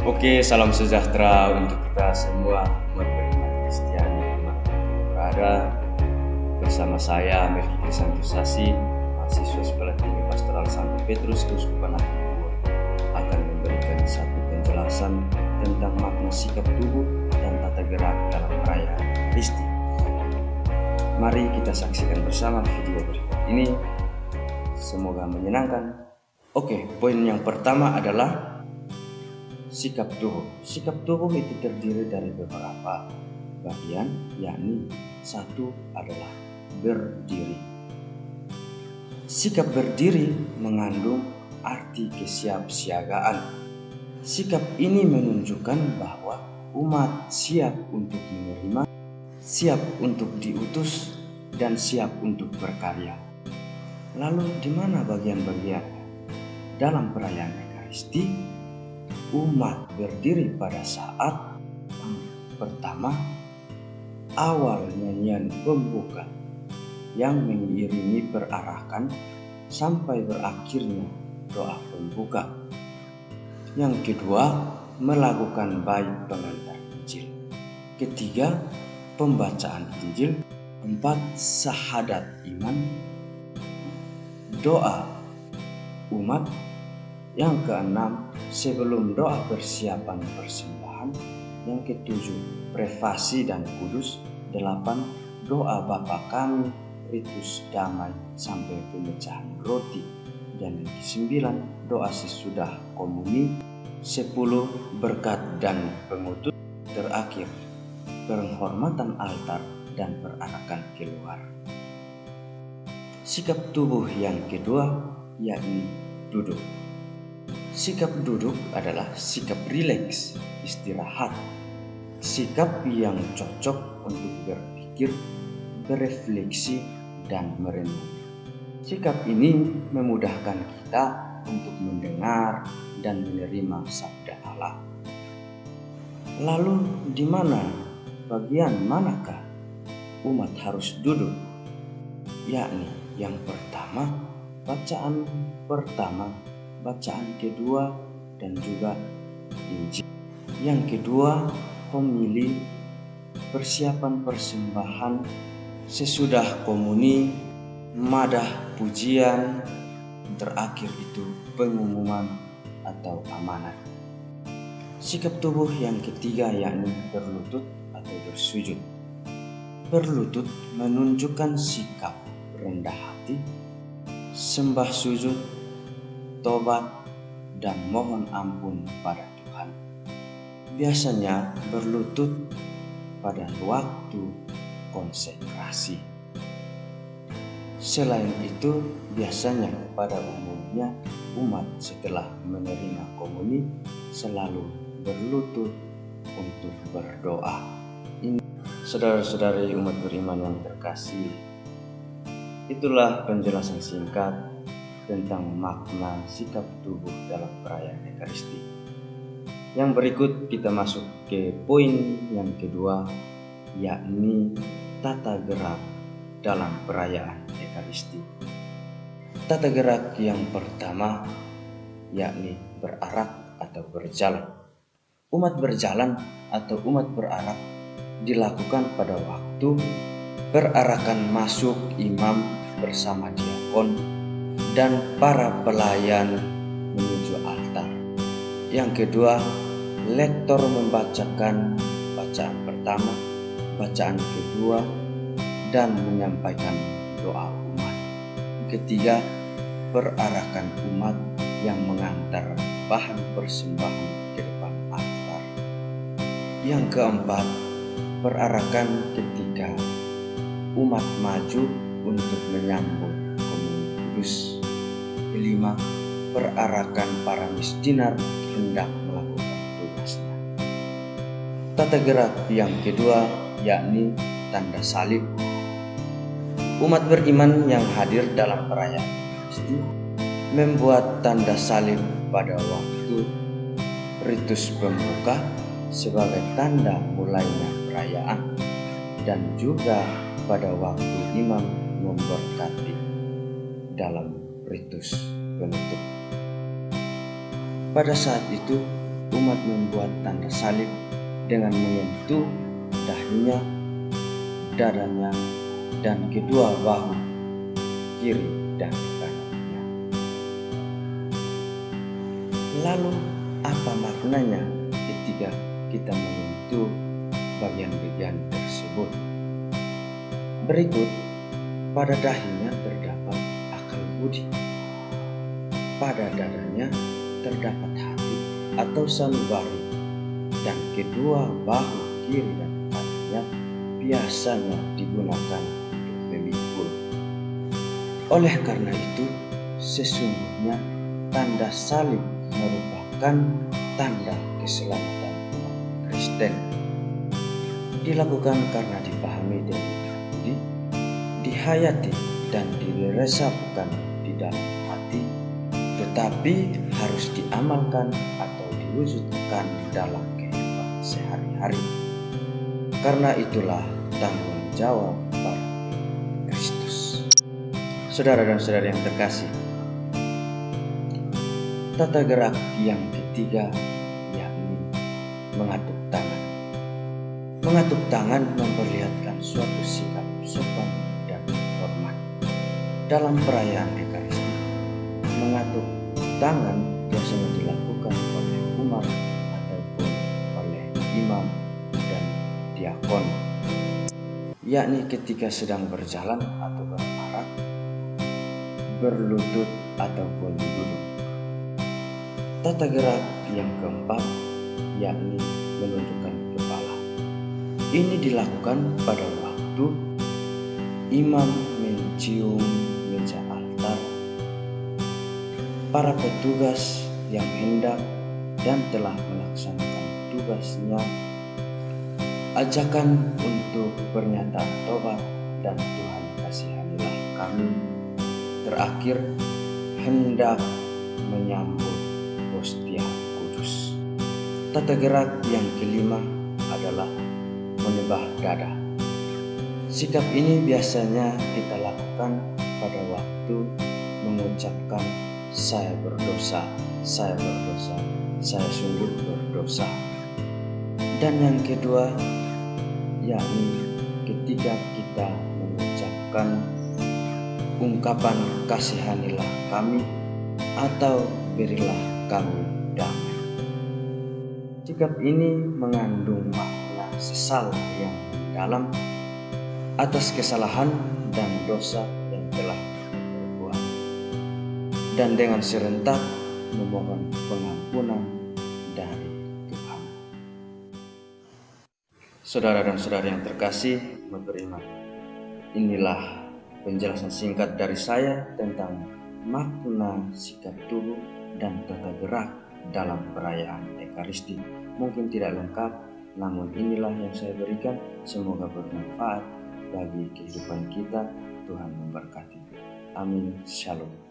Oke, salam sejahtera untuk kita semua umat beriman Kristiani dimanapun berada. Bersama saya Melki Krisantusasi, mahasiswa Sekolah Tinggi Pastoral Santo Petrus Keuskupan Aceh Timur, akan memberikan satu penjelasan tentang makna sikap tubuh dan tata gerak dalam perayaan Ekaristi. Mari kita saksikan bersama video berikut ini. Semoga menyenangkan. Oke, poin yang pertama adalah sikap tubuh. Sikap tubuh itu terdiri dari beberapa bagian, yakni satu adalah berdiri. Sikap berdiri mengandung arti kesiapsiagaan. Sikap ini menunjukkan bahwa umat siap untuk menerima, siap untuk diutus, dan siap untuk berkarya. Lalu di mana bagian-bagian dalam perayaan Ekaristi? Umat berdiri pada saat pertama awal nyanyian pembuka yang mengiringi perarakan sampai berakhirnya doa pembuka. Yang kedua, melakukan bait pengantar Injil. Ketiga, pembacaan Injil. Empat, syahadat iman, doa umat. Yang keenam, sebelum doa persiapan persembahan. Yang ketujuh, privasi dan kudus. 8, doa Bapa Kami, ritus damai sampai pemecahan roti. Dan yang ke-9, doa sesudah komuni. 10, berkat dan pengutus. Terakhir, penghormatan altar dan perarakan keluar. Sikap tubuh yang kedua yakni duduk. Sikap duduk adalah sikap rileks, istirahat, sikap yang cocok untuk berpikir, berefleksi, dan merenung. Sikap ini memudahkan kita untuk mendengar dan menerima sabda Allah. Lalu di mana, bagian manakah umat harus duduk? Yakni yang pertama, bacaan pertama, bacaan kedua, dan juga Injil. Yang kedua, homili, persiapan persembahan, sesudah komuni, madah pujian, terakhir itu pengumuman atau amanat. Sikap tubuh yang ketiga yakni berlutut atau bersujud. Berlutut menunjukkan sikap rendah hati, sembah sujud, tobat, dan mohon ampun pada Tuhan. Biasanya berlutut pada waktu konsekrasi. Selain itu, biasanya pada umumnya umat setelah menerima komuni selalu berlutut untuk berdoa. Ini saudara-saudari umat beriman yang terkasih, itulah penjelasan singkat tentang makna sikap tubuh dalam perayaan Ekaristi. Yang berikut kita masuk ke poin yang kedua, yakni tata gerak dalam perayaan Ekaristi. Tata gerak yang pertama yakni berarak atau berjalan. Umat berjalan atau umat berarak dilakukan pada waktu perarakan masuk imam bersama diakon dan para pelayan menuju altar. Yang kedua, lektor membacakan bacaan pertama, bacaan kedua, dan menyampaikan doa umat. Ketiga, perarakan umat yang mengantar bahan persembahan ke depan altar. Yang keempat, perarakan ketika umat maju untuk menyambut komuni kudus. Kelima, perarakan para misdinar hendak melakukan tugasnya. Tata gerak yang kedua yakni tanda salib. Umat beriman yang hadir dalam perayaan Ekaristi membuat tanda salib pada waktu ritus pembuka sebagai tanda mulainya perayaan, dan juga pada waktu imam memberkati dalam ritus penutup. Pada saat itu umat membuat tanda salib dengan menyentuh dahinya, dadanya, dan kedua bahu kiri dan kanannya. Lalu apa maknanya ketika kita menyentuh bagian-bagian tersebut? Berikut, pada dahinya terdapat akal budi, pada dadanya terdapat hati atau sanubari, dan kedua bahu kiri dan kanannya biasanya digunakan untuk memikul. Oleh karena itu, sesungguhnya tanda salib merupakan tanda keselamatan umat Kristen. Dilakukan karena dipahami dan diakui, dihayati dan diresapkan di dalam hati, tetapi harus diamalkan atau diwujudkan dalam kehidupan sehari-hari. Karena itulah tanggung jawab para Kristus. Saudara dan saudari yang terkasih, tata gerak yang ketiga yakni mengatuk tangan. Mengatuk tangan memperlihatkan suatu sikap sopan dan hormat. Dalam perayaan Ekaristi, mengatuk tangan biasanya dilakukan oleh umat ataupun oleh imam dan diakon, yakni ketika sedang berjalan atau bermarak, berlutut ataupun duduk. Tata gerak yang keempat yakni menundukkan kepala. Ini dilakukan pada waktu imam mencium meja altar, para petugas yang hendak dan telah melaksanakan tugasnya, ajakan untuk pernyataan tobat dan Tuhan kasihanilah kami, terakhir hendak menyambut hostia kudus. Tata gerak yang kelima adalah menyembah dada. Sikap ini biasanya kita lakukan pada waktu mengucapkan saya berdosa, saya berdosa, saya sungguh berdosa. Dan yang kedua yakni ketika kita mengucapkan ungkapan kasihanilah kami atau berilah kami damai. Sikap ini mengandung makna sesal yang mendalam atas kesalahan dan dosa yang telah diperbuat, dan dengan serentak memohon pengampunan dari Tuhan. Saudara dan saudari yang terkasih, beriman, inilah penjelasan singkat dari saya tentang makna sikap tubuh dan tata gerak dalam perayaan Ekaristi. Mungkin tidak lengkap, namun inilah yang saya berikan. Semoga bermanfaat bagi kehidupan kita. Tuhan memberkati. Amin. Shalom.